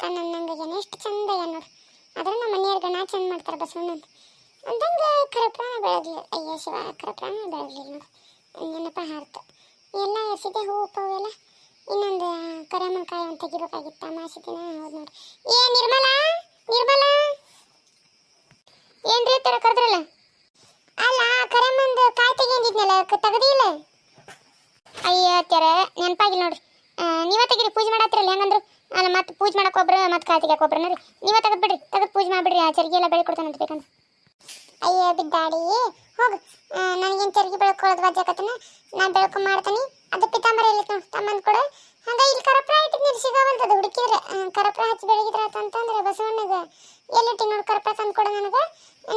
ನೋಡಕ್ಕ ನನ್ನಂಗಾಗ್ಯಾನ ಎಷ್ಟು ಚಂದ ಆಗ್ಯಾನ ನೋಡು. ಆದ್ರೆ ನಮ್ಮ ಮನೆಯವ್ರ ಗಣ ಚಂದ ಮಾಡ್ತಾರೆ ಬಸವಣ್ಣ ಅಂದಂಗೆ ಕರಪ್ರಾಣ ಬೆಳಗ್ಲಿಲ್ಲ. ಅಯ್ಯ ಶಿವ ಕರಪ್ರಾಣ ಬೆಳಗ್ಲಿಲ್ಲ ನೋಡು. ನೆನಪ ಹಾರ್ತ ಎಲ್ಲ ಎಸಿದೆ ಹೂವು ಅವೆಲ್ಲ ಇನ್ನೊಂದು ಕರೆಮಣ್ಕಾಯಿ ಒಂದು ತೆಗಿಬೇಕಾಗಿತ್ತು ಅಮಾಸಿ ದಿನ. ಹೌದು ನೋಡಿ. ನಿರ್ಮಲಾ ನಿರ್ಮಲಾ ಏನ್ರಿ ತರ ಕರೆದ್ರಲ್ಲ? ಅಲ್ಲ ಕರೆಮಂದು ಕಾಯಿ ತೆಗಿಯಂದಿದ್ನಲ್ಲ ತೆಗದಿಲ್ಲ. ಅಯ್ಯ ತ್ಯಾರ ನೆನಪಾಗಿಲ್ಲ ನೋಡ್ರಿ. ನೀವೇ ತೆಗಿರಿ ಪೂಜೆ ಮಾಡತ್ತಿರಲ್ಲ ಹೆಂಗಂದ್ರು. ಅಲ್ಲ ಮತ್ತೆ ಪೂಜೆ ಮಾಡಕ್ಕೆ ಒಬ್ರು ಮತ್ತೆ ಕಾಯಿ ತೆಗಿಯಕ್ಕೆ ಒಬ್ರು ನೋಡ್ರಿ. ನೀವೇ ತೆಗೆದು ಬಿಡ್ರಿ, ತೆಗೆದು ಪೂಜೆ ಮಾಡಿಬಿಡ್ರಿ. ಆ ಚರಿಗೆ ಎಲ್ಲ ಬೆಳೆ ಕೊಡ್ತಾನಂತ ಬೇಕಂದ್ರೆ. ಅಯ್ಯ ಬಿದ್ದಾಡಿ ಹೋಗು. ನನಗೇನು ಚರಿಗೆ ಬೆಳ್ಕೊಳ್ಳೋದು ವಜ್ಜಾಕತ್ತನ. ನಾನು ಬೆಳ್ಕೊ ಮಾಡ್ತೀನಿ. ಅದು ಪಿತಾಂಬರ ಇಲ್ಲ ನೋಡಿ ತಮ್ಮಂದು ಕೂಡ. ಹಂಗ ಇಲ್ಲಿ ಕರಪ್ರ ಇಟ್ಟಿದ್ನಿ ಸಿಗೋವಂತದ್ದು ಹುಡುಕಿದ್ರೆ. ಕರಪ್ರ ಹಚ್ಚಿ ಬೆಳಗಿದ್ರ ಅಂತಂದ್ರೆ ಬಸವಣ್ಣಗ ಎಲ್ಲಿಟ್ಟಿ ನೋಡಿ ಕರಪ್ರ ತಂದು ಕೊಡ ನನಗೆ.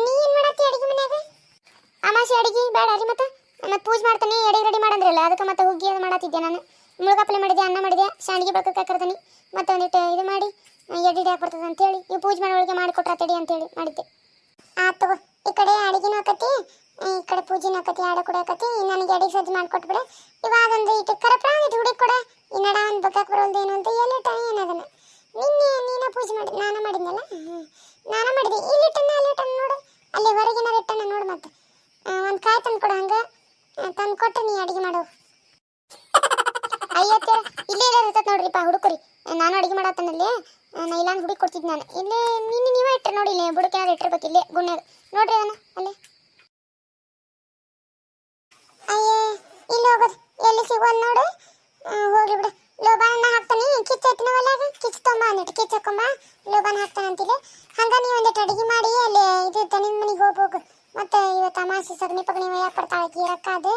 ನೀ ಏನು ಮಾಡತ್ತಿ ಅಡಿಗೆ ಮನ್ಯಾಗ? ಅಮಾಸಿ ಅಡಿಗೆ ಬೇಡ ರೀ. ಮತ್ತೆ ಪೂಜೆ ಮಾಡ್ತಾನೆ ಅಡಿಗೆ ರೆಡಿ ಮಾಡಂದ್ರಲ್ಲ ಅದಕ್ಕೆ ಮತ್ತೆ ಹುಗ್ಗಿ ಅದು ಮಾಡತ್ತಿದ್ದೆ ನಾನು. ಮುಳುಗಾಪಲೆ ಮಾಡಿದೆ, ಅನ್ನ ಮಾಡಿದೆ, ಶಾಂಡಿಗೆ ಬೆಳಕಕ್ಕೆ ಕರ್ದನಿ. ಮತ್ತೆ ಒಂದಿಟ್ಟು ಇದು ಮಾಡಿ ಎಡಿಡಿ ಹಾಕ್ಬರ್ತದೆ ಅಂತೇಳಿ ನೀವು ಪೂಜೆ ಮಾಡೋಳಿಗೆ ಮಾಡಿಕೊಟ್ರ ತಡಿ ಅಂತೇಳಿ ಮಾಡಿದ್ದೆ. ತಗೋ ಈ ಕಡೆ ಅಡಿಗೆನೂ ಆಕತಿ ಈ ಕಡೆ ಪೂಜೆನೂ ಆಕತಿ ಆಡ ಕೂಡ ಆಕತಿ. ನನಗೆ ಅಡಿಗೆ ಸಜ್ಜು ಮಾಡಿಕೊಟ್ಬಿಡೆ. ಇವಾಗ ಒಂದು ಇಟ್ಟು ಕರಪ್ರ ಒಂದು ಹುಡುಗಿ ಕೊಡ. ಈ ನಡ ಒಂದು ಬಗ್ಗಕ್ಕೆ ಬರೋಲ್ದು ಏನು ಅಂತ ಎಲ್ಲಿಟ್ಟ ಏನದನ್ನ ನಿನ್ನೆ ನೀನೇ ಪೂಜೆ ಮಾಡಿ ನಾನು ಮಾಡಿದ್ನಲ್ಲ. ನಾನು ಮಾಡಿದೆ ಇಲ್ಲಿಟ್ಟನ್ನ ಅಲ್ಲಿಟ್ಟನ್ನ ನೋಡು. ಅಲ್ಲಿ ಹೊರಗಿನ ಇಟ್ಟನ್ನ ನೋಡು. ಮತ್ತೆ ಒಂದು ಕಾಯಿ ತಂದು ಕೊಡು. ಹಂಗೆ ತಂದು ಕೊಟ್ಟು ನೀ ಅಡಿಗೆ ಮಾಡೋ. ಅಯ್ಯತ್ತೆ ಇಲ್ಲೇ ಇಲ್ಲ ಇರ್ತದೆ ನೋಡ್ರಿಪ್ಪ ಹುಡುಕರಿ. ನಾನು ಅಡಿಗೆ ಮಾಡತ್ತನಲ್ಲಿ ನಾ ಇಲ್ಲಾಂದು ಹುಡುಗಿ ಕೊಡ್ತಿದ್ದು ನಾನು. ಇಲ್ಲೇ ನಿನ್ನೆ ನೀವೇ ಇಟ್ಟರೆ ನೋಡಿ. ಇಲ್ಲಿ ಬುಡಕೇನಾದ್ರು ಇಟ್ಟಿರ್ಬೇಕು ಇಲ್ಲೇ ಗುಣ್ಯಾಗ ನೋಡ್ರಿ ಅದನ್ನ ಅಲ್ಲೇ. ಅಯ್ಯೇ ಇಲ್ಲಿ ಹೋಗೋದು ಎಲ್ಲಿ ಸಿಗೋದು ನೋಡು. ಹೋಗ್ಲಿ ಬಿಡು. ಲೋಬಾನ ಹಾಕ್ತಾನೆ ಕಿಚ್ಚ ಐತಿನ ಒಲ್ಲಾಗ ಕಿಚ್ಚ ತೊಂಬ ಅಂದಿಟ್ಟು ಕಿಚ್ಚ ಹಾಕೊಂಬ ಲೋಬಾನ ಹಾಕ್ತಾನೆ ಅಂತಿಲ್ಲ. ಹಂಗ ನೀವು ಒಂದಿಟ್ಟು ಅಡಿಗೆ ಮಾಡಿ ಅಲ್ಲಿ ಇದು ತನಿನ ಮನೆಗೆ ಹೋಗ್ಬೇಕು. ಮತ್ತೆ ಇವತ್ತು ಅಮಾಸಿ ಸಗಣಿ ಪಗಣಿ ಒಯ್ಯಾಕೆ ಬರ್ತಾಳೆ ಕೀರಕ್ಕ. ಅದು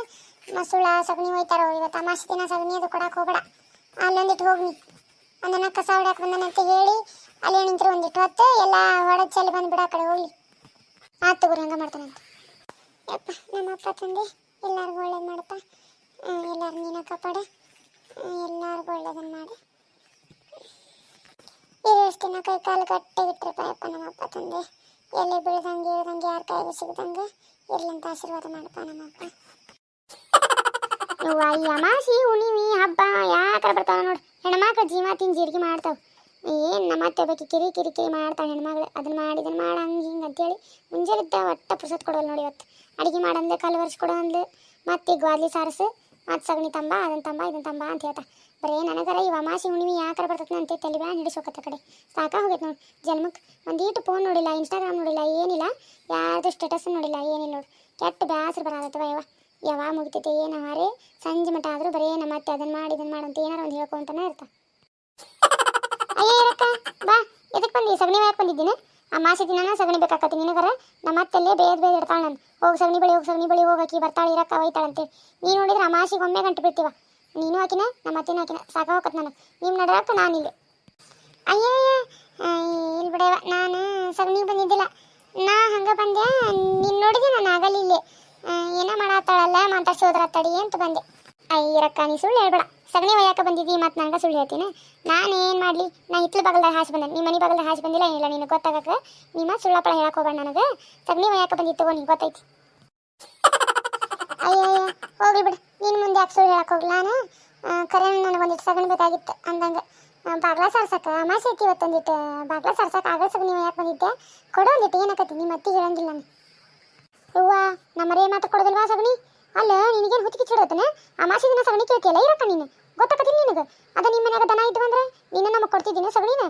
ಮಸುಳ ಸಗಣಿ ಒಯ್ತಾರ ಇವತ್ತು ಅಮಾಸಿ ದಿನ. ಸಗಣಿ ಅದು ಕೊಡಕ್ಕೆ ಹೋಗ್ಬೇಡ. ಅಲ್ಲೊಂದಿಟ್ಟು ಹೋಗಿ ಒಂದನ್ನ ಕಸ ಹೊಡ್ಯಾಕೆ ಬಂದನಂತ ಹೇಳಿ ಅಲ್ಲಿ ನಿಂತ್ರೆ ಒಂದಿಟ್ಟು ಹೊತ್ತು ಎಲ್ಲ ಹೊಡೆದು ಚೆಲ್ಲಿ ಬಂದುಬಿಡ ಆ ಕಡೆ ಹೋಗ್ಲಿ. ಆತು ತಗೋರಿ ಹಂಗೆ ಮಾಡ್ತಾನಂತ. ಯಪ್ಪ ನಮ್ಮ ಅಪ್ಪ ತಂದೆ ಎಲ್ಲರಿಗೂ ಒಳ್ಳೇದು ಮಾಡಪ್ಪ. ಎಲ್ಲರೂ ನೀನ ಕಾಪಾಡ. ಎಲ್ಲರಿಗೂ ಒಳ್ಳೇದನ್ನು ಮಾಡಿ. ಎಷ್ಟು ದಿನ ಕೈ ಕಾಲು ಗಟ್ಟಿಗಿಟ್ರಪ್ಪ ಯಪ್ಪ ನಮ್ಮಪ್ಪ ತಂದೆ. ಎಲ್ಲಿ ಬೀಳ್ದಂಗೆ ಇಳ್ದಂಗೆ ಯಾರ ಕೈಗೆ ಸಿಗ್ದಂಗೆ ಇರ್ಲಂತ ಆಶೀರ್ವಾದ ಮಾಡಪ್ಪ ನಮ್ಮಪ್ಪ. ಇವ್ವ ಈ ಅಮಾಸಿ ಹುಣ್ಣಿಮೆ ಹಬ್ಬ ಯಾಕರ ಬರ್ತಾವ ನೋಡಿ. ಹೆಣ್ಮಕ್ಳು ಜೀವ ತಿಂದು ಜೀರಿಗೆ ಮಾಡ್ತಾವೆ. ಏನು ನಮ್ಮ ಅತ್ತೆ ಒಬ್ಬಾಕಿ ಕಿರಿ ಕಿರಿ ಕಿರಿ ಮಾಡ್ತಾಳೆ ಹೆಣ್ಮಗಳು. ಅದನ್ನು ಮಾಡಿ ಇದನ್ನು ಮಾಡ ಹಂಗೆ ಹಿಂಗೆ ಅಂತೇಳಿ ಮುಂಜಾನಿದ್ದ ಒಟ್ಟ ಪುರ್ಸತ್ ಕೊಡೋಲ್ಲ ನೋಡಿ. ಇವತ್ತು ಅಡುಗೆ ಮಾಡಂದು ಕಲ್ಲು ವರ್ಷ ಕೊಡೋ ಅಂದ್ಲು. ಮತ್ತೆ ಈಗ ಗ್ವಾದ್ಲಿ ಸಾರಸು ಮತ್ತು ಸಗಣಿ ತಂಬ ಅದನ್ನು ತಂಬ ಇದನ್ನು ತಂಬ ಅಂತ ಹೇಳ್ತಾ ಬರೀ ನನಗರ ಇವ ಅಮಾಸಿ ಹುಣ್ಣಿಮೆ ಯಾಕರ ಬರ್ತದೆ ಅಂತ ತಲೆ ಬ್ಯಾನ್ ಹಿಡಿಸೋಕತ್ತ ಕಡೆ ಸಾಕ ಹೋಗೈತೆ ನೋಡಿ ಜನ್ಮಕ್ಕೆ. ಒಂದೀಟು ಫೋನ್ ನೋಡಿಲ್ಲ, ಇನ್ಸ್ಟಾಗ್ರಾಮ್ ನೋಡಿಲ್ಲ, ಏನಿಲ್ಲ. ಯಾರ್ದು ಸ್ಟೇಟಸ್ ನೋಡಿಲ್ಲ, ಏನಿಲ್ಲ ನೋಡಿ. ಕೆಟ್ಟ ಬ್ಯಾಸರು ಬರತ್ತವ ಯಾವಾಗ ಮುಗಿತೈತೆ ಏನೋ ಹಾರಿ ಸಂಜೆ ಮಟ್ಟ ಆದರೂ ಬರೀ ನಮ್ಮ ಮತ್ತೆ ಅದನ್ನು ಮಾಡಿ ಇದನ್ನು ಮಾಡಂತ ಏನಾರು ಒಂದು ಹೇಳ್ಕೊಂತಾನೆ ಇರ್ತಾ. ಅಯ್ಯೇ ಇರಕ್ಕ ಬಾ ಎದಕ್ಕೆ ಬಂದಿ? ಸಗಣಿ ಯಾಕೆ ಬಂದಿದ್ದೀನಿ? ಅಮಾಸಿ ದಿನ ಸಗಣಿ ಬೇಕಾಕತ್ತೀನಿ ನಿನಗರ. ನಮ್ಮ ಅತ್ತಲ್ಲೇ ಬೇದ ಇಡ್ತಾಳೆ ನಾನು. ಹೋಗಿ ಸಗಣಿ ಬಳಿ ಹೋಗಿ ಸಗಣಿ ಬಳಿ ಹೋಗಕ್ಕೆ ಬರ್ತಾಳೆ ಇರಕ್ಕ ಒಯ್ತಾಳಂತೇಳಿ. ನೀನು ನೋಡಿದ್ರೆ ಅಮಾಸಿಗೆ ಒಮ್ಮೆ ಗಂಟು ಬಿಡ್ತೀವ. ನೀನು ಹಾಕಿನ ನಮ್ಮ ಅತ್ತಿನ ಹಾಕಿನ ಸಾಕ ಹೋಗತ್ತೆ ನಾನು. ನೀವು ನಡ್ರಕ್ಕ ನಾನಿಲ್ಲಿ. ಅಯ್ಯೋ ಇಲ್ಲಿ ಬಿಡವ ನಾನು ಸಗಣಿ ಬಂದಿದ್ದಿಲ್ಲ. ನಾ ಹಂಗೆ ಬಂದೆ. ನೀನು ನೋಡಿದೆ ನಾನು ಆಗಲ್ಲ ಇಲ್ಲಿ ಏನೋ ಮಾಡತ್ತಾಳಲ್ಲ ಮಾತಾಡ್ಸೋದ್ರ ತಡಿ ಅಂತ ಬಂದೆ. ಅಯ್ಯರಕ್ಕ ನೀ ಸುಳ್ಳು ಹೇಳ್ಬೇಡ. ಸಗಣಿ ಒಯ್ಯಾಕ ಬಂದಿದ್ದಿ ಮತ್ತು ನನಗೆ ಸುಳ್ಳು ಹೇಳ್ತೀನಿ. ನಾನೇನು ಮಾಡಲಿ? ನಾ ಹಿತ್ಲು ಬಗಲ್ದಾಗ ಹಾಸಿ ಬಂದೆ. ನಿಮ್ಮ ಮನೆ ಬಗಲ್ದಾಗ ಹಾಸಿ ಬಂದಿಲ್ಲ ಏನಿಲ್ಲ. ನಿನಗೆ ಗೊತ್ತಾಗಕ್ಕೆ ನಿಮ್ಮ ಸುಳ್ಳಪ್ಪಳ ಹೇಳಕ್ಕೆ ಹೋಗ್ಬೇಡ ನನಗೆ. ಸಗಣಿ ಒಯ್ಯಾಕ ಬಂದಿತ್ತು ತಗೋ ನಿಂಗೆ ಗೊತ್ತೈತಿ. ಅಯ್ಯೋ ಹೋಗ್ಲಿ ಬಿಡು. ನೀನು ಮುಂದೆ ಯಾಕೆ ಸುಳ್ಳು ಹೇಳಕ್ಕೆ ಹೋಗ್ಲಿ? ನಾನು ಕರೆ ನನಗೊಂದಿಟ್ಟು ಸಗಣಿ ಬೇಕಾಗಿತ್ತು ಅಂದಂಗೆ ಬಾಗ್ಲ ಸಾರ್ಸಕ್ಕೆ ಅಮಾಸಿ ಐತಿ ಇವತ್ತೊಂದಿಟ್ಟು ಬಾಗ್ಲ ಸಾರ್ಸಕ್ಕೆ ಆಗಲ್ಲ. ಸಗಣಿ ಒಯ್ಯಾಕೆ ಬಂದಿದ್ದೆ ಕೊಡೋ ಒಂದಿಟ್ಟು ಏನಕ್ಕತಿ ನಿಮ್ಮ ಅತ್ತಿಗೆ ಹೇಳಂಗಿಲ್ಲ ನಾನು. ಹೂವ ನಮ್ಮರೇ ಮಾತು ಕೊಡೋದಿಲ್ವಾ ಸಗಣಿ? ಅಲ್ಲ ನಿನಗೇನು ಹುಚ್ಚಿ ಕಿಚ್ಚಿಡತ್ತನ? ಅಮಾಸಿ ದಿನ ಸಗಣಿ ಕೇಳ್ತಿಯಲ್ಲ ಇರಕ್ಕ ನೀನು ಗೊತ್ತಾಕತ್ತೀನಿ ನಿನಗೆ. ಅದು ನಿಮ್ಮ ಮನ್ಯಾಗ ದನ ಇದ್ದು ಬಂದ್ರೆ ನೀನು ನಮಗೆ ಕೊಡ್ತಿದ್ದೀನಿ ಸಗಣಿನ.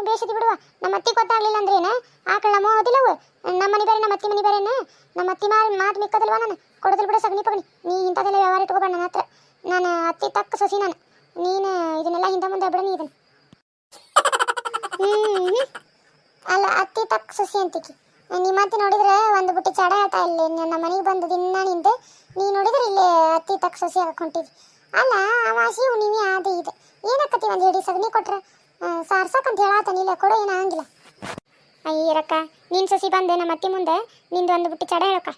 ಬೇಸತಿ ಬಿಡುವ. ನಮ್ಮ ಅತ್ತಿ ಗೊತ್ತಾಗ್ಲಿಲ್ಲ ಅಂದ್ರೆ ಏನು ಆಕಳ ನಮ್ಮ ಓದಿಲ್ಲವು. ನಮ್ಮ ಮನೆ ಬೇರೆ ನಮ್ಮ ಅತ್ತಿ ಮನೆ ಬೇರೆನ. ನಮ್ಮ ಅತ್ತಿ ಮಾತು ಮಿಕ್ಕದಿಲ್ವಾ ನಾನು ಕೊಡೋದಿಲ್ಲ ಬಿಡು ಸಗಣಿ ಪಗಣಿ. ನೀ ಇಂಥದ್ದೆಲ್ಲ ವ್ಯವಹಾರ ಇಟ್ಕೋಬೇಡ ನನ್ನ ಹತ್ರ. ನಾನು ಅತ್ತಿ ತಕ್ಕ ಸೊಸಿ ನಾನು. ನೀನು ಇದನ್ನೆಲ್ಲ ಹಿಂದೆ ಮುಂದೆ ಬಿಡ ನೀ ಇದನ್ನು. ಅಲ್ಲ ಅತ್ತಿ ತಕ್ಕ ಸೊಸಿ ಅಂತಿಕ್ಕಿ ನಿಮ್ಮ ಅತ್ತಿ ನೋಡಿದ್ರೆ ಒಂದು ಬುಟ್ಟಿ ಚಡ ಆಟ ಇಲ್ಲಿ ನಮ್ಮ ಮನೆಗೆ ಬಂದು ದಿನ ನಿಂತು ನೀ ನೋಡಿದ್ರೆ ಇಲ್ಲಿ ಅತ್ತಿ ತಕ್ಕ ಸೊಸಿ ಹಾಕೊಂಡಿದ್ವಿ. ಅಲ್ಲ ಅಮಾಸಿ ಹುಣ್ಣಿಮೆ ಅದು ಇದು ಏನಕ್ಕತ್ತಿ ಒಂದು ಹಿಡಿ ಸಗಣಿ ಕೊಟ್ರೆ ಸಾರ್ಸಕ್ಕಂತ ಹೇಳಾತನಿಲ್ಲ ಕೊಡೋ ಏನೋ ಹಂಗಿಲ್ಲ. ಅಯ್ಯರಕ್ಕ ನೀನು ಸೊಸಿ ಬಂದೆ ನಮ್ಮ ಅತ್ತಿ ಮುಂದೆ ನಿಂದು ಒಂದು ಬುಟ್ಟಿ ಚಡ ಹೇಳಕ್ಕ.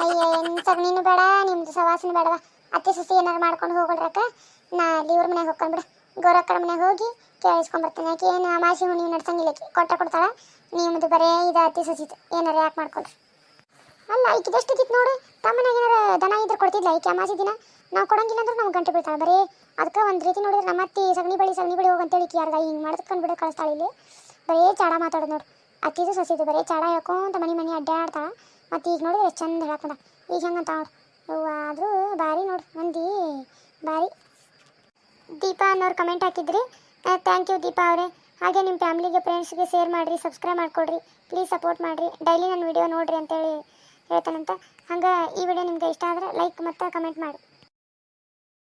ಅಯ್ಯ ನಿನ್ನ ಸಗಣಿನೂ ಬೇಡ ನಿಮ್ದು ಸವಾಸನೂ ಬೇಡವ. ಅತ್ತಿ ಸೊಸಿ ಏನಾರು ಮಾಡ್ಕೊಂಡು ಹೋಗ್ಬಿಡ್ರಕ್ಕ. ನಾ ಅಲ್ಲಿ ಇವ್ರ ಮನೆಗೆ ಹೋಗ್ಕೊಂಡ್ಬಿಡ. ಗೌರಕ್ಕರ ಮನೆಗೆ ಹೋಗಿ ಕೇಳಿಸ್ಕೊಂಬರ್ತೀನಿ. ಯಾಕೆ ಏನು ಅಮಾಸಿ ಹುಣ್ಣಿಮೆ ನಡ್ಸಂಗಿಲ್ಲ ಕೊಡ್ತಾಳ. ನಿಮ್ಮದು ಬರೇ ಇದು ಅತ್ತಿ ಸೊಸಿತು ಏನಾರು ಯಾಕೆ ಮಾಡ್ಕೊಳ್ರಿ. ಅಲ್ಲ ಈಕಿದೆಷ್ಟು ಇದ್ದಿತ್ತು ನೋಡು. ತಮ್ಮನಾಗ ಏನಾರು ದನ ಇದ್ರೆ ಕೊಡ್ತಿದ್ಲ ಈಕೆ ಅಮಾಸಿ ದಿನ. ನಾವು ಕೊಡಂಗಿಲ್ಲ ಅಂದ್ರೆ ನಮ್ಗೆ ಗಂಟೆ ಬೀಳ್ತಾಳೆ. ಬರೀ ಅದಕ್ಕೆ ಒಂದು ರೀತಿ ನೋಡಿದ್ರೆ ನಮ್ಮ ಅತ್ತಿ ಸಗಣಿ ಬಳಿ ಹೋಗಿ ಅಂತೇಳಿ ಯಾರ್ಗ ಹಿಂಗೆ ಮಾಡ್ಕೊಂಡು ಬಿಡೋ ಕಳಿಸ್ತಾಳೆ ಇಲ್ಲಿ. ಬರೀ ಚಾಡ ಮಾತಾಡೋದು ನೋಡು, ಅತ್ತಿದು ಸೊಸಿದು ಬರೀ ಚಾಡ ಹೇಳ್ಕೊಂತ ಮನೆ ಅಡ್ಡಾಡ್ತಾಳೆ. ಮತ್ತು ಈಗ ನೋಡಿದ್ರೆ ಎಷ್ಟು ಚಂದ ಹೇಳಕ್ಕಂತ ಈಗ ಹೆಂಗಂತ ನೋಡು ಇವು. ಆದರೂ ಭಾರಿ ನೋಡು ಮಂದಿ ಭಾರಿ. ದೀಪಾ ಅನ್ನೋರು ಕಮೆಂಟ್ ಹಾಕಿದ್ರಿ, ಥ್ಯಾಂಕ್ ಯು ದೀಪಾ ಅವರೇ. ಹಾಗೆ ನಿಮ್ಮ ಫ್ಯಾಮಿಲಿಗೆ ಫ್ರೆಂಡ್ಸ್ಗೆ ಶೇರ್ ಮಾಡಿರಿ, ಸಬ್ಸ್ಕ್ರೈಬ್ ಮಾಡಿಕೊಡ್ರಿ, ಪ್ಲೀಸ್ ಸಪೋರ್ಟ್ ಮಾಡಿರಿ, ಡೈಲಿ ನನ್ನ ವಿಡಿಯೋ ನೋಡಿರಿ ಅಂತೇಳಿ ಹೇಳ್ತಾನಂತ. ಹಂಗೆ ಈ ವಿಡಿಯೋ ನಿಮ್ಗೆ ಇಷ್ಟ ಆದರೆ ಲೈಕ್ ಮತ್ತು ಕಮೆಂಟ್ ಮಾಡಿ.